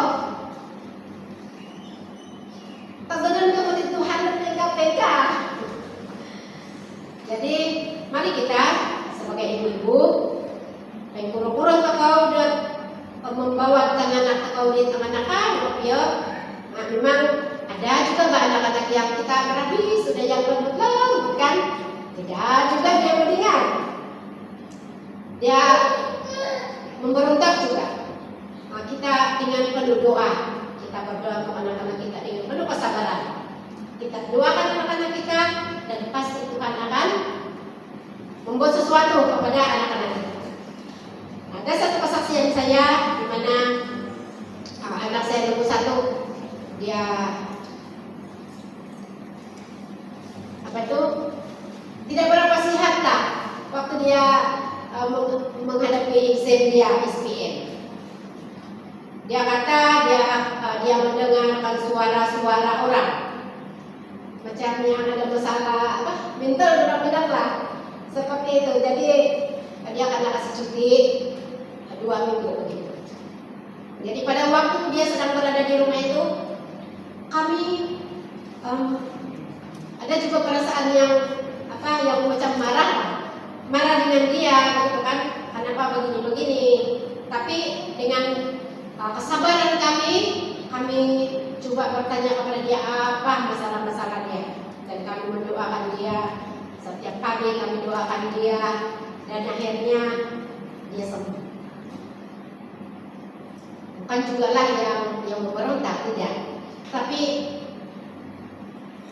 Tabadan kepada Tuhan PK. Jadi mari kita sebagai ibu-ibu, yang kurang-kurang kau dan membawa anak kau di tengah-tengah, ya, memang ada juga anak-anak yang kita merabi sudah yang lembut kan? Tidak juga dia mendingan, dia memberontak juga. Nah, kita dengan penuh doa, kita berdoa untuk anak-anak kita dengan penuh kesabaran. Kita doakan anak-anak kita dan pasti Tuhan akan membuat sesuatu kepada anak-anak kita. Ada satu kesaksian saya di mana anak saya nomor 1, dia tidak berapa sehat lah waktu dia menghadapi exam dia SPM. Dia kata dia mendengarkan suara-suara orang macam yang ada masalah mental benar-benar lah seperti itu. Jadi dia akan kasih cuti 2 minggu begitu. Jadi pada waktu dia sedang berada di rumah itu, kami ada juga perasaan yang macam marah dengan dia gitu kan, kenapa begini-begini. Tapi dengan kesabaran kami coba bertanya kepada dia apa masalah-masalah dia, dan kami mendoakan dia setiap pagi, kami doakan dia dan akhirnya dia sembuh. Bukan juga lah yang memberontak, tidak, tapi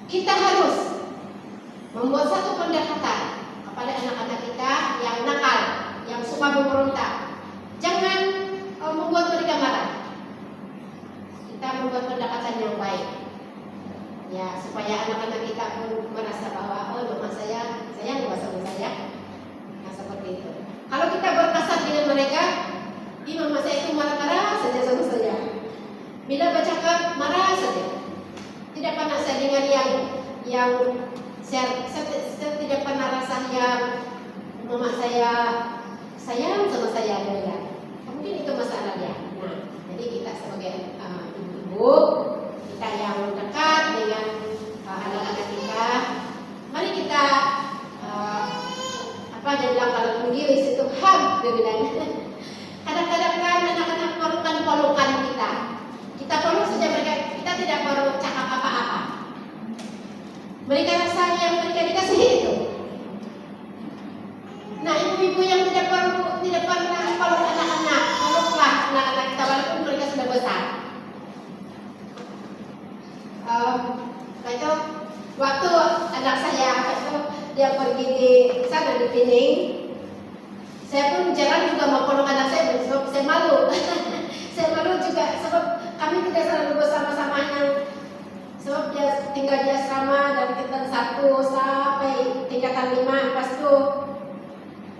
kita harus membuat satu pendekatan kepada anak-anak kita yang nakal, yang suka memberontak. Jangan membuat mereka marah. Kita membuat pendekatan yang baik, ya, supaya anak-anak kita pun merasa bahwa mama saya sayang sama saya. Nah, seperti itu. Kalau kita berkasar dengan mereka, mama saya itu marah-marah saja sama saya. Bila bercakap marah saja. Tidak pernah saya dengar yang saya tidak pernah rasa yang mama saya sayang sama saya ada. Mungkin itu masalahnya. Nah, jadi kita sebagai ibu-ibu, kita yang dekat dengan anak-anak kita, mari kita Apa dia bilang kalau menggiri situ dia bilang. Kadang-kadang kan anak-anak perlukan pelukan kita. Kita peluk saja mereka, kita tidak perlu cakap apa-apa. Mereka rasa yang mereka dikasihi itu. Nah, ibu-ibu yang tidak pernah peluk anak-anak, peluklah anak-anak kita walaupun mereka sudah besar. Itu waktu anak saya itu dia pergi di sana di Pining, saya pun jalan juga mau peluk anak saya, sebab saya malu. Saya malu juga sebab kami tidak selalu bersama-samanya. Sebab dia tinggal di asrama dari tingkatan 1 sampai tingkatan 5, lepas itu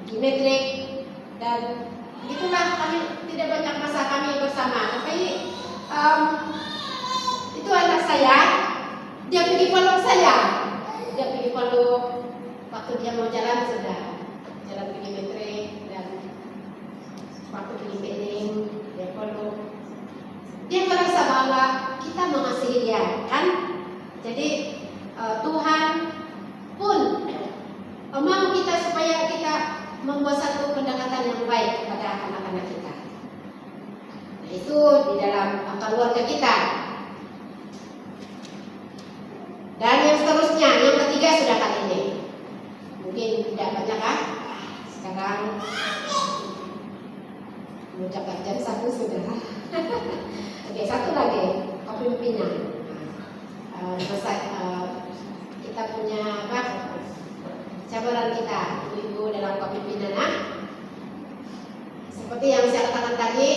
di metrik, dan itulah kami tidak banyak masa kami bersama. Tapi itu anak saya, dia pergi peluk saya. Dia pergi peluk waktu dia mau jalan sudah jalan pergi metrik, dan waktu pergi Pining dia peluk. Dia merasa bahwa kita mengasihi dia, kan? Jadi Tuhan pun mau kita supaya kita membuat satu pendekatan yang baik kepada anak-anak kita. Nah, itu di dalam keluarga kita. Dan yang seterusnya, yang ketiga sudah kali ini. Mungkin tidak banyak kan? Sekarang mengucapkan jam 1 sudah. Oke, satu lagi, kepemimpinan. Kita punya apa? Cabaran kita, ibu-ibu dalam kepemimpinan. Seperti yang saya katakan tadi,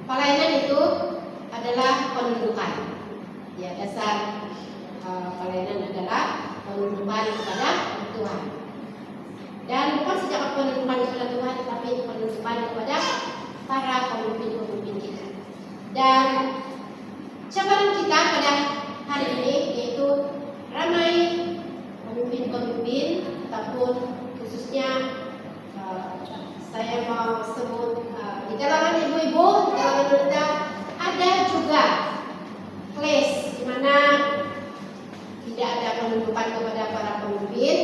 pelayanan itu adalah penundukan. Ya, dasar pelayanan adalah penundukan kepada Tuhan. Dan bukan sejak penundukan kepada Tuhan, tapi penundukan kepada para pemimpin-pemimpin kita. Dan cabaran kita pada hari ini yaitu ramai pemimpin-pemimpin, ataupun khususnya saya mau sebut di kalangan ibu-ibu, di kalangan wanita, ada juga kelas di mana tidak ada penundukan kepada para pemimpin.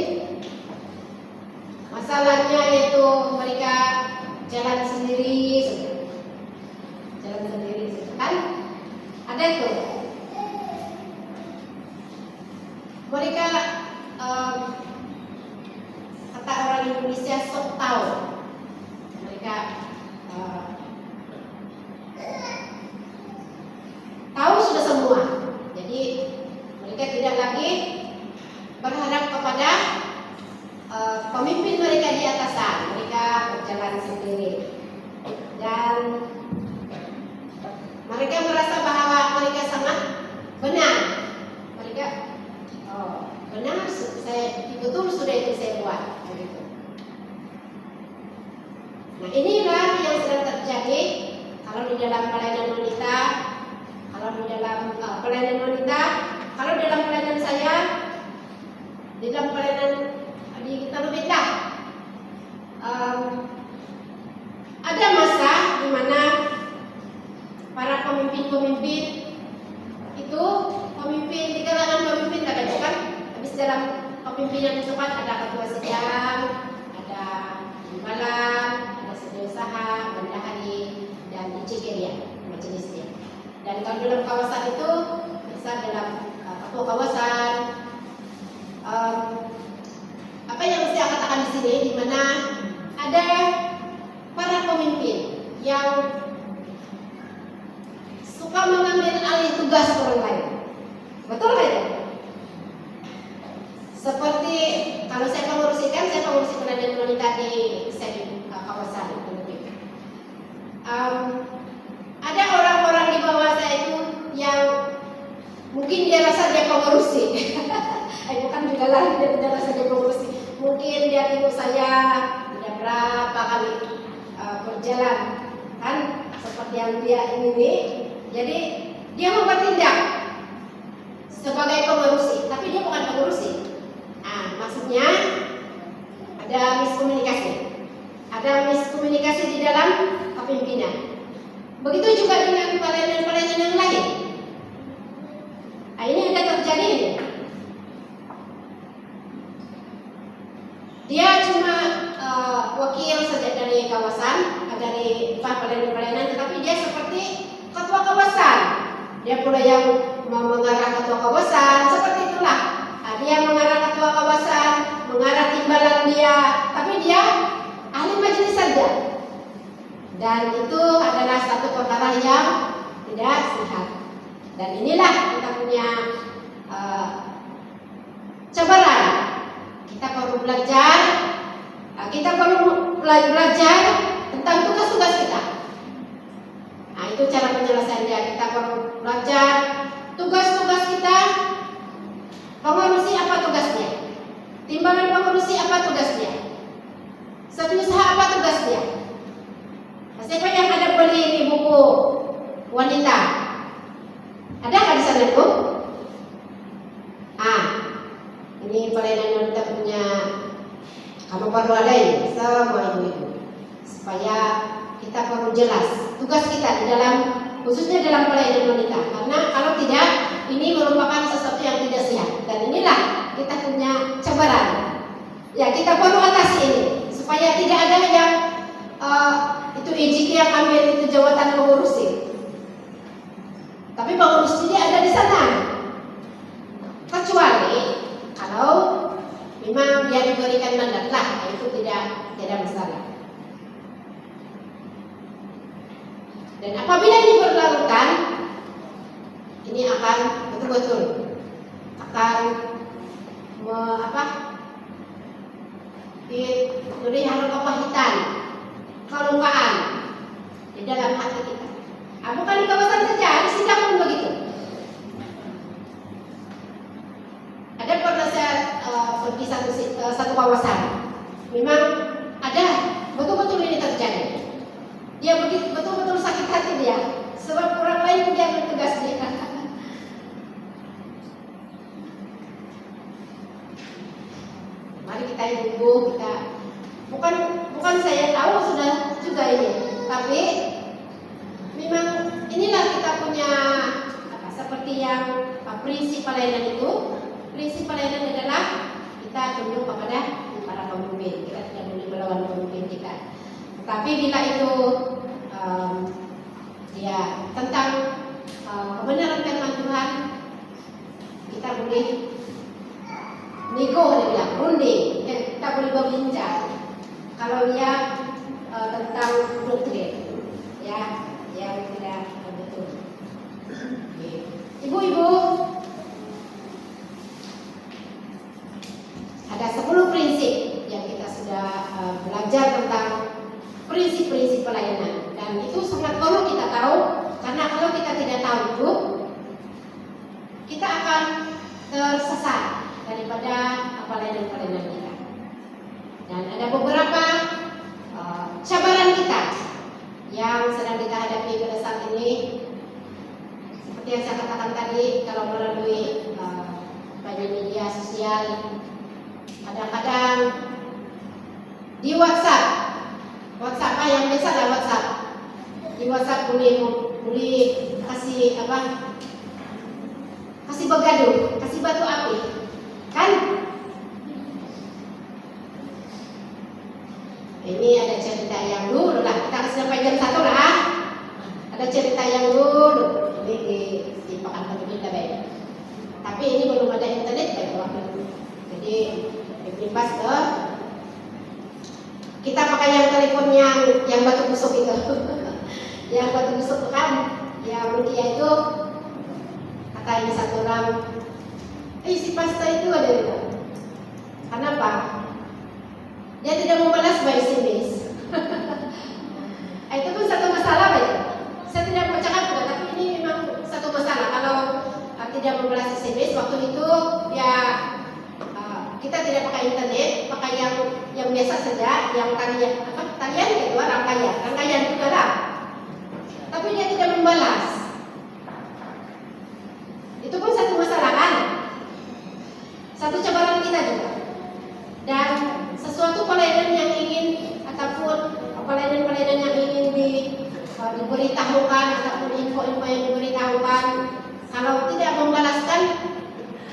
Masalahnya yaitu mereka jalan sendiri, kan? Ada itu. Mereka kata orang Indonesia sok tahu. Mereka tahu sudah semua. Jadi mereka tidak lagi berharap kepada pemimpin mereka di atasan. Mereka berjalan sendiri. Dan mereka merasa bahwa mereka sangat benar. Mereka benar, saya betul sudah itu saya buat. Begitu. Nah, inilah yang sedang terjadi kalau di dalam pelayanan wanita, kalau di dalam pelayanan wanita, kalau dalam pelayanan saya, di dalam pelayanan di Talubita, ada masa di mana para pemimpin-pemimpin itu, pemimpin di kalangan pemimpin tadi kan, habis dalam kepemimpinan tempat ada ketua sidang, ada timbalan, ada setiausaha, bendahari, dan ICG majelisnya. Dan kalau dalam kawasan itu, bisa dalam ketua kawasan, apa yang saya katakan di sini, di mana ada para pemimpin yang suka mengambil alih tugas orang lain. Betul nggak itu? Seperti kalau saya mengurusi pelayanan wanita di kawasan itu. Ada orang-orang di bawah saya itu yang mungkin dia rasa dia pengurusi. Bukan juga lah, dia tidak rasa dia pengurusi. Mungkin dia tengok saya tidak berapa kali berjalan, kan? Seperti yang dia ini. Jadi dia mau bertindak sebagai pengurusi, tapi dia bukan pengurusi. Nah, maksudnya ada miskomunikasi di dalam kepemimpinan. Begitu juga dengan pelayanan-pelayanan yang lain. Nah, ini ada terjadi ini. Dia cuma wakil saja dari kawasan, dari pelayanan, tetapi dia seperti ketua kawasan. Dia pula yang mengarah ketua kawasan, seperti itulah. Dia mengarah ketua kawasan, mengarah timbalan dia, tapi dia ahli majelis saja. Dan itu adalah satu perkara yang tidak sehat. Dan inilah kita punya cabaran. Kita perlu belajar, tentang tugas-tugas kita. Nah, itu cara penyelesaiannya. Kita perlu belajar tugas-tugas kita. Pengurusi apa tugasnya? Timbalan pengurusi apa tugasnya? Setiausaha apa tugasnya? Siapa yang ada beli ini buku wanita? Ada nggak di sana itu? Ini pelayanan wanita punya. Kamu perlu ada ini semua ibu-ibu, supaya kita perlu jelas tugas kita di dalam, khususnya dalam pelayanan wanita. Karena kalau tidak, ini merupakan sesuatu yang tidak sehat. Dan inilah kita punya cabaran. Ya, kita perlu atasi ini supaya tidak ada yang itu IJK yang ambil itu jabatan pengurusi. Tapi pengurus ini ada di sana. Kecuali kalau memang dia diberikan mandat lah, itu tidak masalah. Dan apabila ini berlarutan, ini akan betul-betul akan melihat kepahitan, kelungkaan di dalam hati kita. Bukan di kawasan saja, di sidang pun begitu. Ada pernah saya pergi satu kawasan, memang ada betul-betul ini terjadi. Dia betul-betul sakit hati dia, sebab orang lain yang bertugas dia. Mari kita ibu, kita bukan saya tahu sudah juga ini, tapi memang inilah kita punya seperti yang prinsip pelayanan itu. Prinsip pelayanan adalah kita tunduk kepada para pemimpin. Kita tidak boleh melawan pemimpin kita. Tapi bila itu tentang kebenaran firman Tuhan, kita boleh nego, dia bilang runding, kita boleh berbincang. Kalau dia tentang doktrin, ya, yang tidak betul. Ibu-ibu, ada 10 prinsip yang kita sudah belajar tentang prinsip-prinsip pelayanan, dan itu sangat perlu kita tahu, karena kalau kita tidak tahu itu, kita akan tersesat daripada pelayanan-pelayanan kita. Dan ada beberapa cabaran kita yang sedang kita hadapi pada saat ini. Seperti yang saya katakan tadi, kalau melalui media sosial, kadang-kadang di WhatsApp yang biasa ada WhatsApp. Di WhatsApp boleh kasih begaduh, kasih batu api, kan? Ini ada cerita yang dulu lah, kita kasih sampai jam 1 lah. Ada cerita yang dulu ini di Pekanbaru kita baik. Tapi ini belum ada internet baik waktu itu. Jadi bebas ke kita pakai yang telepon yang batu busuk itu. Yang batu busuk kan, yang Rukia itu kata ini satu orang, si pasta itu ada di mana? Kenapa? Dia tidak membalas by SMS. Itu pun satu masalah ya. Saya tidak mau cakap juga, tapi ini memang satu masalah. Kalau tidak membalas SMS waktu itu, ya kita tidak pakai internet, pakai yang biasa saja, yang talian gitu, rangkaian juga lah. Tapi dia tidak membalas. Itu pun satu masalah kan? Satu cabaran kita juga. Dan sesuatu pelayanan yang ingin, ataupun pelayanan-pelayanan yang ingin diberitahukan, ataupun info-info yang diberitahukan, kalau tidak membalaskan,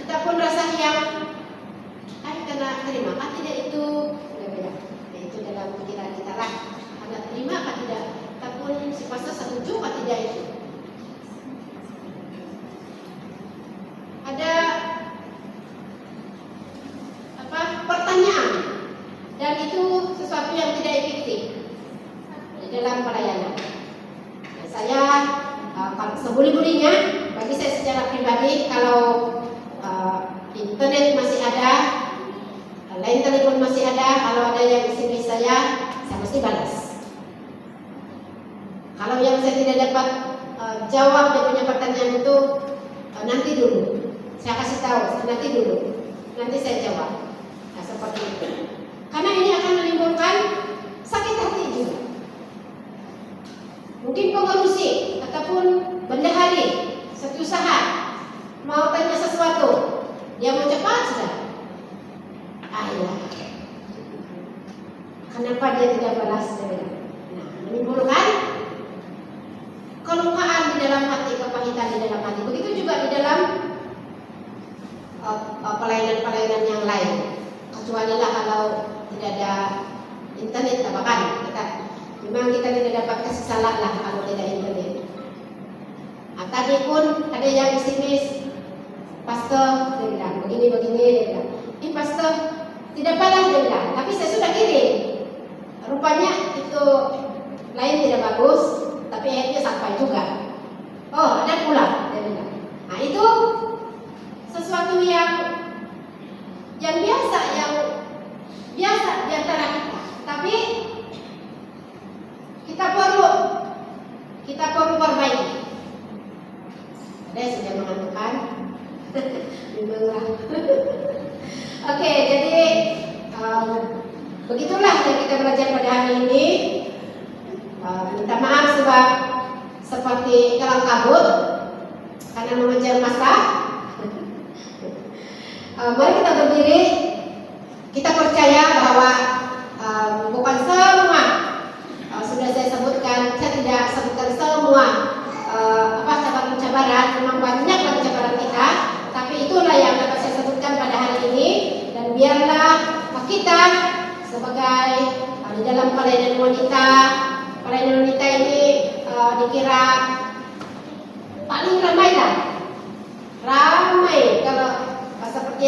kita pun rasa yang kena terima kan tidak itu dan itu sesuatu yang tidak efektif di dalam pelayanan. Nah, saya sebuli-bulinya bagi saya secara pribadi, kalau internet masih ada, line telepon masih ada, kalau ada yang SMS saya mesti balas. Kalau yang saya tidak dapat jawab dia punya pertanyaan itu, nanti dulu. Saya kasih tahu, nanti dulu. Nanti saya jawab. Nah, seperti itu. Karena ini akan menimbulkan sakit hati juga. Mungkin pengerusi ataupun bendahari satu usaha mau tanya sesuatu, dia mau cepat sudah. Ayolah. Kenapa dia tidak balas? Nah, menimbulkan kelukaan di dalam hati, kepahitan di dalam hati. Begitu juga di dalam pelayanan-pelayanan yang lain. Kecuali lah kalau tidak ada internet, bahkan memang kita tidak dapat kasih salah lah kalau tidak internet. Tadi pun ada yang SMS, pastor, dia bilang begini, dia bilang, ini pastor tidak balas, dia bilang, tapi saya sudah kirim. Rupanya itu lain tidak bagus, tapi akhirnya sampai juga. Oh, ada pula, dia bilang. Nah, itu sesuatu yang biasa di antara kita. Tapi kita perlu perbaiki. Ada yang sudah menentukan. Oke, jadi begitulah yang kita belajar pada hari ini. Minta maaf sebab seperti kalang kabut karena mengejar masa. Mari kita berdiri. Kita percaya bahwa bukan semua sudah saya sebutkan. Saya tidak sebutkan semua cabaran. Memang banyak lagi cabaran kita, tapi itulah yang dapat saya sebutkan pada hari ini. Dan biarlah kita sebagai di dalam pelayanan wanita ini dikira paling ramai kalau seperti